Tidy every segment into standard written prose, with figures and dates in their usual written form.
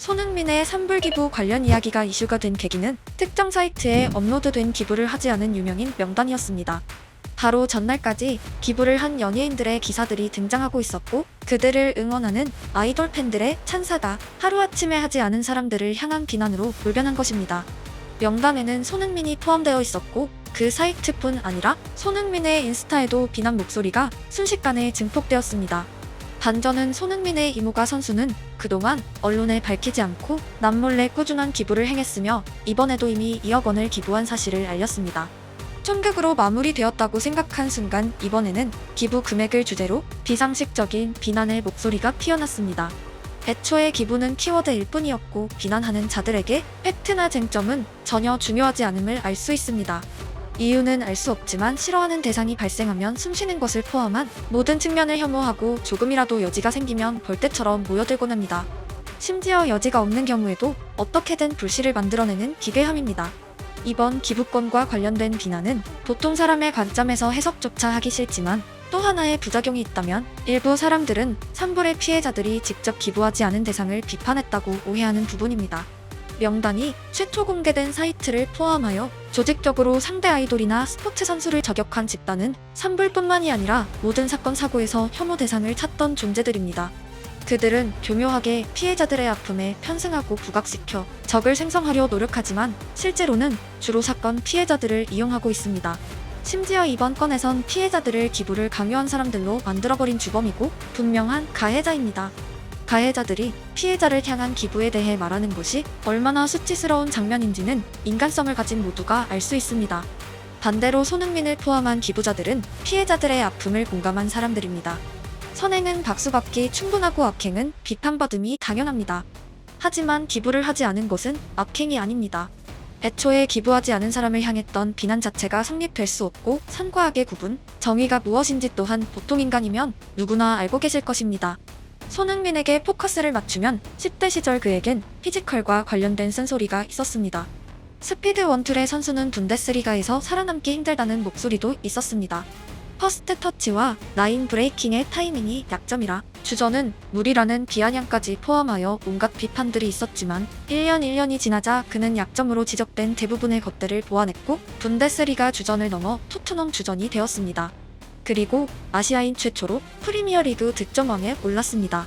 손흥민의 산불기부 관련 이야기가 이슈가 된 계기는 특정 사이트에 업로드된 기부를 하지 않은 유명인 명단이었습니다. 바로 전날까지 기부를 한 연예인들의 기사들이 등장하고 있었고, 그들을 응원하는 아이돌 팬들의 찬사가 하루아침에 하지 않은 사람들을 향한 비난으로 돌변한 것입니다. 명단에는 손흥민이 포함되어 있었고, 그 사이트뿐 아니라 손흥민의 인스타에도 비난 목소리가 순식간에 증폭되었습니다. 반전은 손흥민의 이모가 선수는 그동안 언론에 밝히지 않고 남몰래 꾸준한 기부를 행했으며, 이번에도 이미 2억 원을 기부한 사실을 알렸습니다. 총극으로 마무리되었다고 생각한 순간 이번에는 기부 금액을 주제로 비상식적인 비난의 목소리가 피어났습니다. 애초에 기부는 키워드일 뿐이었고, 비난하는 자들에게 팩트나 쟁점은 전혀 중요하지 않음을 알 수 있습니다. 이유는 알 수 없지만 싫어하는 대상이 발생하면 숨쉬는 것을 포함한 모든 측면을 혐오하고, 조금이라도 여지가 생기면 벌떼처럼 모여들곤 합니다. 심지어 여지가 없는 경우에도 어떻게든 불씨를 만들어내는 기괴함입니다. 이번 기부건과 관련된 비난은 보통 사람의 관점에서 해석조차 하기 싫지만, 또 하나의 부작용이 있다면 일부 사람들은 산불의 피해자들이 직접 기부하지 않은 대상을 비판했다고 오해하는 부분입니다. 명단이 최초 공개된 사이트를 포함하여 조직적으로 상대 아이돌이나 스포츠 선수를 저격한 집단은 산불뿐만이 아니라 모든 사건 사고에서 혐오 대상을 찾던 존재들입니다. 그들은 교묘하게 피해자들의 아픔에 편승하고 부각시켜 적을 생성하려 노력하지만, 실제로는 주로 사건 피해자들을 이용하고 있습니다. 심지어 이번 건에선 피해자들을 기부를 강요한 사람들로 만들어버린 주범이고 분명한 가해자입니다. 가해자들이 피해자를 향한 기부에 대해 말하는 것이 얼마나 수치스러운 장면인지는 인간성을 가진 모두가 알 수 있습니다. 반대로 손흥민을 포함한 기부자들은 피해자들의 아픔을 공감한 사람들입니다. 선행은 박수받기 충분하고 악행은 비판받음이 당연합니다. 하지만 기부를 하지 않은 것은 악행이 아닙니다. 애초에 기부하지 않은 사람을 향했던 비난 자체가 성립될 수 없고, 선과 악의 구분, 정의가 무엇인지 또한 보통 인간이면 누구나 알고 계실 것입니다. 손흥민에게 포커스를 맞추면 10대 시절 그에겐 피지컬과 관련된 쓴소리가 있었습니다. 스피드 원툴의 선수는 분데스리가에서 살아남기 힘들다는 목소리도 있었습니다. 퍼스트 터치와 라인 브레이킹의 타이밍이 약점이라 주저는 무리라는 비아냥까지 포함하여 온갖 비판들이 있었지만, 1년이 지나자 그는 약점으로 지적된 대부분의 것들을 보완했고 분데스리가 주전을 넘어 토트넘 주전이 되었습니다. 그리고 아시아인 최초로 프리미어리그 득점왕에 올랐습니다.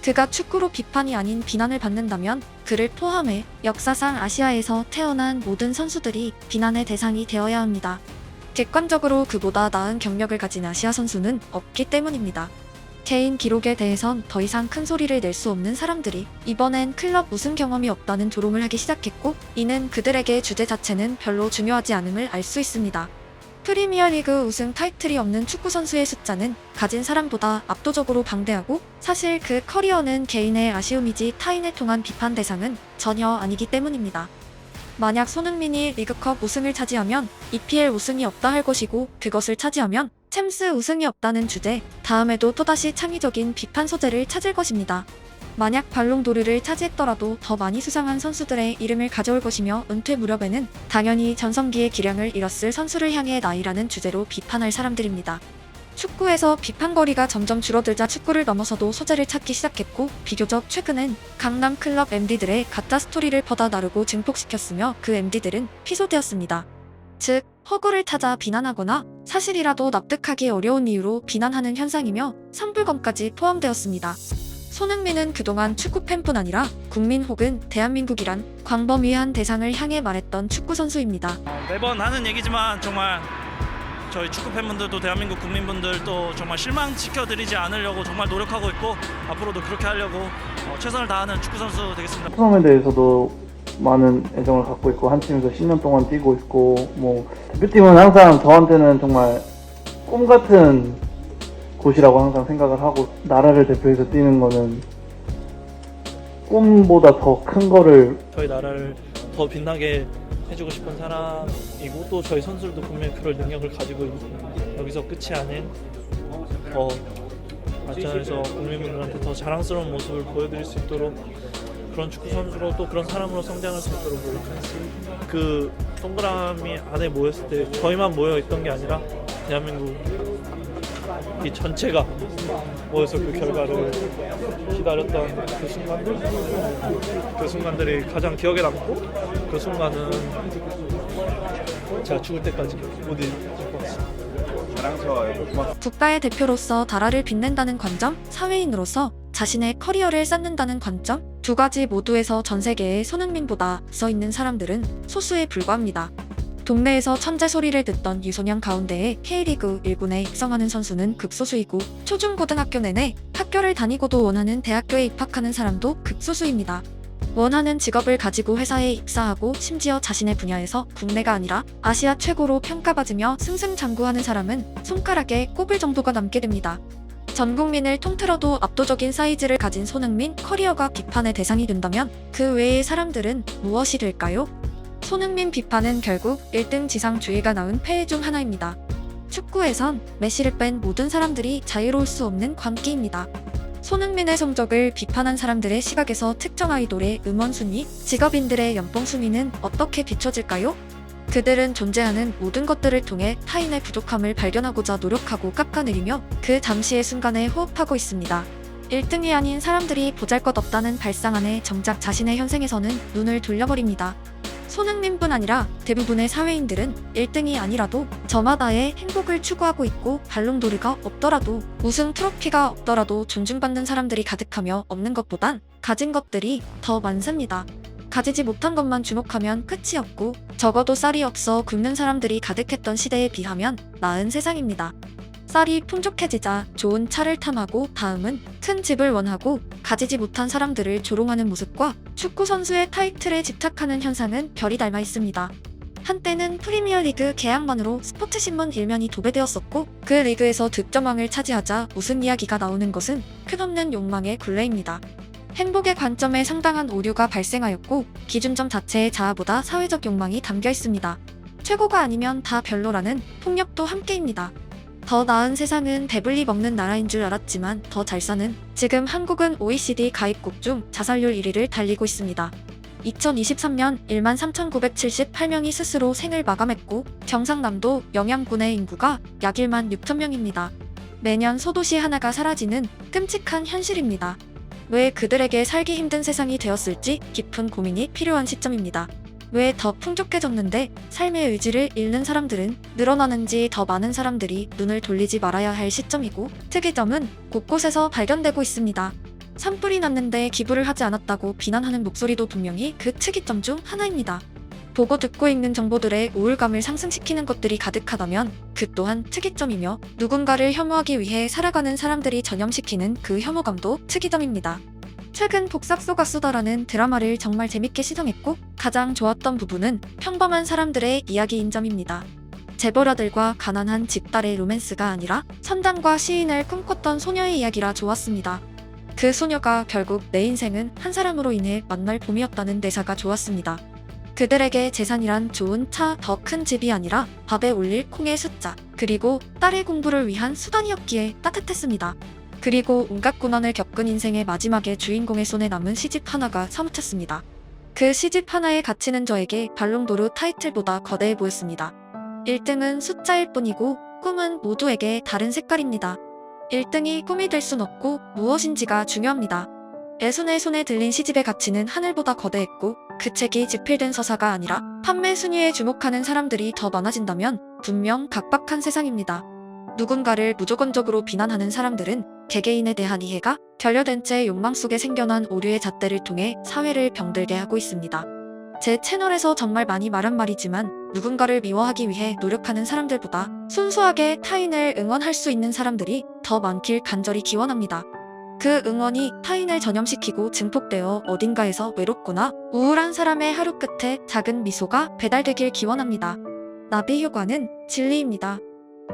그가 축구로 비판이 아닌 비난을 받는다면 그를 포함해 역사상 아시아에서 태어난 모든 선수들이 비난의 대상이 되어야 합니다. 객관적으로 그보다 나은 경력을 가진 아시아 선수는 없기 때문입니다. 개인 기록에 대해선 더 이상 큰 소리를 낼 수 없는 사람들이 이번엔 클럽 우승 경험이 없다는 조롱을 하기 시작했고, 이는 그들에게 주제 자체는 별로 중요하지 않음을 알 수 있습니다. 프리미어리그 우승 타이틀이 없는 축구선수의 숫자는 가진 사람보다 압도적으로 방대하고, 사실 그 커리어는 개인의 아쉬움이지 타인을 통한 비판 대상은 전혀 아니기 때문입니다. 만약 손흥민이 리그컵 우승을 차지하면 EPL 우승이 없다 할 것이고, 그것을 차지하면 챔스 우승이 없다는 주제, 다음에도 또다시 창의적인 비판 소재를 찾을 것입니다. 만약 발롱도르를 차지했더라도 더 많이 수상한 선수들의 이름을 가져올 것이며, 은퇴 무렵에는 당연히 전성기의 기량을 잃었을 선수를 향해 나이라는 주제로 비판할 사람들입니다. 축구에서 비판거리가 점점 줄어들자 축구를 넘어서도 소재를 찾기 시작했고, 비교적 최근엔 강남 클럽 MD들의 가짜 스토리를 퍼다 나르고 증폭시켰으며, 그 MD들은 피소되었습니다. 즉, 허구를 찾아 비난하거나 사실이라도 납득하기 어려운 이유로 비난하는 현상이며, 산불건까지 포함되었습니다. 손흥민은 그동안 축구 팬뿐 아니라 국민 혹은 대한민국이란 광범위한 대상을 향해 말했던 축구 선수입니다. 매번 하는 얘기지만 정말 저희 축구 팬분들도 대한민국 국민분들도 정말 실망시켜드리지 않으려고 정말 노력하고 있고, 앞으로도 그렇게 하려고 최선을 다하는 축구 선수 되겠습니다. 토트넘에 대해서도 많은 애정을 갖고 있고, 한 팀에서 10년 동안 뛰고 있고, 대표팀은 항상 저한테는 정말 꿈같은 곳이라고 항상 생각을 하고, 나라를 대표해서 뛰는 거는 꿈보다 더 큰 거를, 저희 나라를 더 빛나게 해주고 싶은 사람이고, 또 저희 선수들도 분명히 그럴 능력을 가지고 있는, 여기서 끝이 아닌 더 발전해서 국민분들한테 더 자랑스러운 모습을 보여드릴 수 있도록, 그런 축구 선수로 또 그런 사람으로 성장할 수 있도록 노력하겠습니다. 그 동그라미 안에 모였을 때 저희만 모여 있던 게 아니라 대한민국 이 전체가 모여서 그 결과를 기다렸던 그 순간들, 순간들이 가장 기억에 남고 그 순간은 제가 죽을 때까지 못 잊을 것 같습니다. 국가의 대표로서 나라를 빛낸다는 관점, 사회인으로서 자신의 커리어를 쌓는다는 관점, 두 가지 모두에서 전 세계의 손흥민보다 앞서 있는 사람들은 소수에 불과합니다. 동네에서 천재 소리를 듣던 유소년 가운데에 K리그 1군에 입성하는 선수는 극소수이고 초중고등학교 내내 학교를 다니고도 원하는 대학교에 입학하는 사람도 극소수입니다. 원하는 직업을 가지고 회사에 입사하고 심지어 자신의 분야에서 국내가 아니라 아시아 최고로 평가받으며 승승장구하는 사람은 손가락에 꼽을 정도가 남게 됩니다. 전 국민을 통틀어도 압도적인 사이즈를 가진 손흥민 커리어가 비판의 대상이 된다면 그 외의 사람들은 무엇이 될까요? 손흥민 비판은 결국 1등 지상주의가 낳은 폐해 중 하나입니다. 축구에선 메시를 뺀 모든 사람들이 자유로울 수 없는 광기입니다. 손흥민의 성적을 비판한 사람들의 시각에서 특정 아이돌의 음원 순위, 직업인들의 연봉 순위는 어떻게 비춰질까요? 그들은 존재하는 모든 것들을 통해 타인의 부족함을 발견하고자 노력하고 깎아내리며 그 잠시의 순간에 호흡하고 있습니다. 1등이 아닌 사람들이 보잘것없다는 발상 안에 정작 자신의 현생에서는 눈을 돌려버립니다. 손흥민뿐 아니라 대부분의 사회인들은 1등이 아니라도 저마다의 행복을 추구하고 있고 발롱도르가 없더라도 우승 트로피가 없더라도 존중받는 사람들이 가득하며 없는 것보단 가진 것들이 더 많습니다. 가지지 못한 것만 주목하면 끝이 없고 적어도 쌀이 없어 굶는 사람들이 가득했던 시대에 비하면 나은 세상입니다. 쌀이 풍족해지자 좋은 차를 탐하고 다음은 큰 집을 원하고 가지지 못한 사람들을 조롱하는 모습과 축구 선수의 타이틀에 집착하는 현상은 별이 닮아 있습니다. 한때는 프리미어리그 계약만으로 스포츠신문 일면이 도배되었었고 그 리그에서 득점왕을 차지하자 우승 이야기가 나오는 것은 끝없는 욕망의 굴레입니다. 행복의 관점에 상당한 오류가 발생하였고 기준점 자체의 자아보다 사회적 욕망이 담겨 있습니다. 최고가 아니면 다 별로라는 폭력도 함께입니다. 더 나은 세상은 배불리 먹는 나라인 줄 알았지만 더 잘 사는 지금 한국은 OECD 가입국 중 자살률 1위를 달리고 있습니다. 2023년 13,978명이 스스로 생을 마감했고 경상남도 영양군의 인구가 약 1만 6천 명입니다. 매년 소도시 하나가 사라지는 끔찍한 현실입니다. 왜 그들에게 살기 힘든 세상이 되었을지 깊은 고민이 필요한 시점입니다. 왜 더 풍족해졌는데 삶의 의지를 잃는 사람들은 늘어나는지 더 많은 사람들이 눈을 돌리지 말아야 할 시점이고 특이점은 곳곳에서 발견되고 있습니다. 산불이 났는데 기부를 하지 않았다고 비난하는 목소리도 분명히 그 특이점 중 하나입니다. 보고 듣고 읽는 정보들의 우울감을 상승시키는 것들이 가득하다면 그 또한 특이점이며 누군가를 혐오하기 위해 살아가는 사람들이 전염시키는 그 혐오감도 특이점입니다. 최근 복싹소가 쏘다라는 드라마를 정말 재밌게 시청했고 가장 좋았던 부분은 평범한 사람들의 이야기인 점입니다. 재벌아들과 가난한 집딸의 로맨스가 아니라 선장과 시인을 꿈꿨던 소녀의 이야기라 좋았습니다. 그 소녀가 결국 내 인생은 한 사람으로 인해 만날 봄이었다는 대사가 좋았습니다. 그들에게 재산이란 좋은 차, 더 큰 집이 아니라 밥에 올릴 콩의 숫자, 그리고 딸의 공부를 위한 수단이었기에 따뜻했습니다. 그리고 온갖 고난을 겪은 인생의 마지막에 주인공의 손에 남은 시집 하나가 사무쳤습니다. 그 시집 하나의 가치는 저에게 발롱도르 타이틀보다 거대해 보였습니다. 1등은 숫자일 뿐이고 꿈은 모두에게 다른 색깔입니다. 1등이 꿈이 될 순 없고 무엇인지가 중요합니다. 애순의 손에 들린 시집의 가치는 하늘보다 거대했고 그 책이 집필된 서사가 아니라 판매 순위에 주목하는 사람들이 더 많아진다면 분명 각박한 세상입니다. 누군가를 무조건적으로 비난하는 사람들은 개개인에 대한 이해가 결여된 채 욕망 속에 생겨난 오류의 잣대를 통해 사회를 병들게 하고 있습니다. 제 채널에서 정말 많이 말한 말이지만 누군가를 미워하기 위해 노력하는 사람들보다 순수하게 타인을 응원할 수 있는 사람들이 더 많길 간절히 기원합니다. 그 응원이 타인을 전염시키고 증폭되어 어딘가에서 외롭거나 우울한 사람의 하루 끝에 작은 미소가 배달되길 기원합니다. 나비 효과는 진리입니다.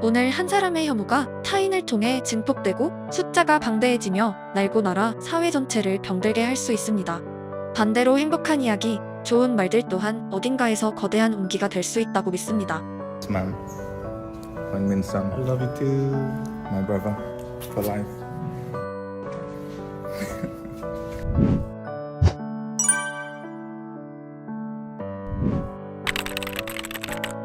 오늘 한 사람의 혐오가 타인을 통해 증폭되고 숫자가 방대해지며 날고 날아 사회 전체를 병들게 할 수 있습니다. 반대로 행복한 이야기, 좋은 말들 또한 어딘가에서 거대한 온기가 될 수 있다고 믿습니다. Man, Heung-min Son, I love you too. my brother, for life.